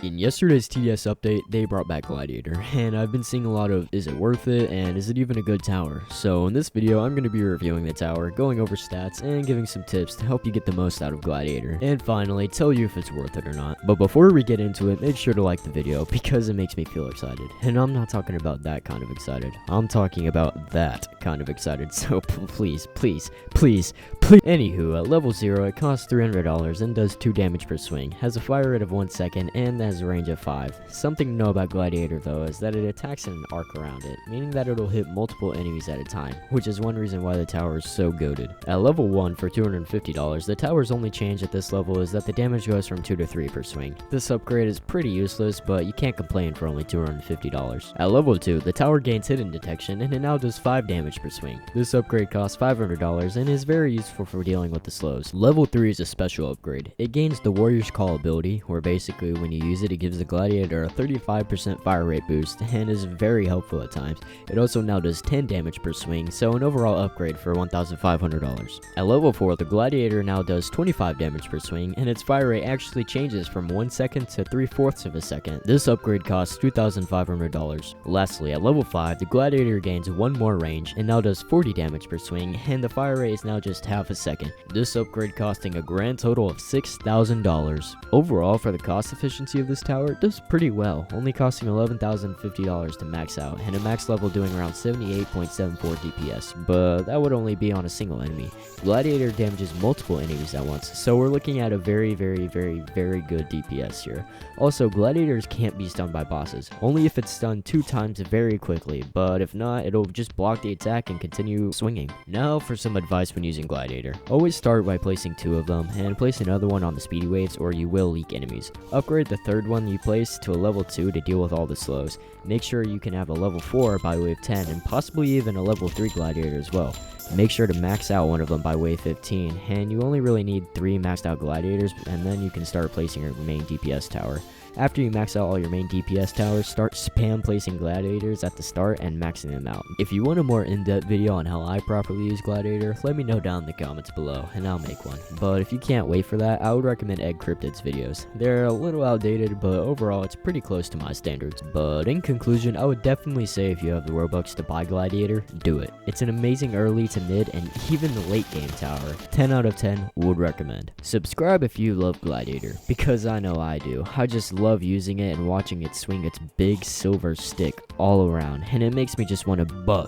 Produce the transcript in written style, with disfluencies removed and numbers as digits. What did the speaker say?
In yesterday's TDS update, they brought back Gladiator, and I've been seeing a lot of is it worth it and is it even a good tower. So in this video, I'm going to be reviewing the tower, going over stats, and giving some tips to help you get the most out of Gladiator, and finally tell you if it's worth it or not. But before we get into it, make sure to like the video because it makes me feel excited. And I'm not talking about that kind of excited, I'm talking about that kind of excited, so please. Anywho, at level 0, it costs $300 and does 2 damage per swing, has a fire rate of 1 second, and has a range of 5. Something to know about Gladiator though is that it attacks in an arc around it, meaning that it'll hit multiple enemies at a time, which is one reason why the tower is so goated. At level 1 for $250, the tower's only change at this level is that the damage goes from 2 to 3 per swing. This upgrade is pretty useless, but you can't complain for only $250. At level 2, the tower gains hidden detection and it now does 5 damage per swing. This upgrade costs $500 and is very useful for dealing with the slows. Level 3 is a special upgrade. It gains the Warrior's Call ability, where basically when you use it, it gives the Gladiator a 35% fire rate boost and is very helpful at times. It also now does 10 damage per swing, so an overall upgrade for $1,500. At level 4, the Gladiator now does 25 damage per swing, and its fire rate actually changes from 1 second to 3/4 of a second. This upgrade costs $2,500. Lastly, at level 5, the Gladiator gains 1 more range and now does 40 damage per swing, and the fire rate is now just half a second. This upgrade costing a grand total of $6,000. Overall, for the cost efficiency of this tower, it does pretty well, only costing $11,050 to max out, and a max level doing around 78.74 DPS, but that would only be on a single enemy. Gladiator damages multiple enemies at once, so we're looking at a very good DPS here. Also, Gladiators can't be stunned by bosses, only if it's stunned 2 times very quickly, but if not, it'll just block the attack and continue swinging. Now for some advice when using Gladiator. Always start by placing 2 of them, and place another one on the speedy waves or you will leak enemies. Upgrade the 3rd one you place to a level 2 to deal with all the slows. Make sure you can have a level 4 by wave 10 and possibly even a level 3 Gladiator as well. Make sure to max out one of them by wave 15, and you only really need 3 maxed out Gladiators, and then you can start placing your main DPS tower. After you max out all your main DPS towers, start spam placing Gladiators at the start and maxing them out. If you want a more in-depth video on how I properly use Gladiator, let me know down in the comments below and I'll make one. But if you can't wait for that, I would recommend Egg Cryptid's videos. They're a little outdated, but overall it's pretty close to my standards. But in conclusion, I would definitely say if you have the Robux to buy Gladiator, do it. It's an amazing early to mid and even the late game tower. 10 out of 10 would recommend. Subscribe if you love Gladiator, because I know I do. I just love using it and watching it swing its big silver stick all around, and it makes me just want to buff.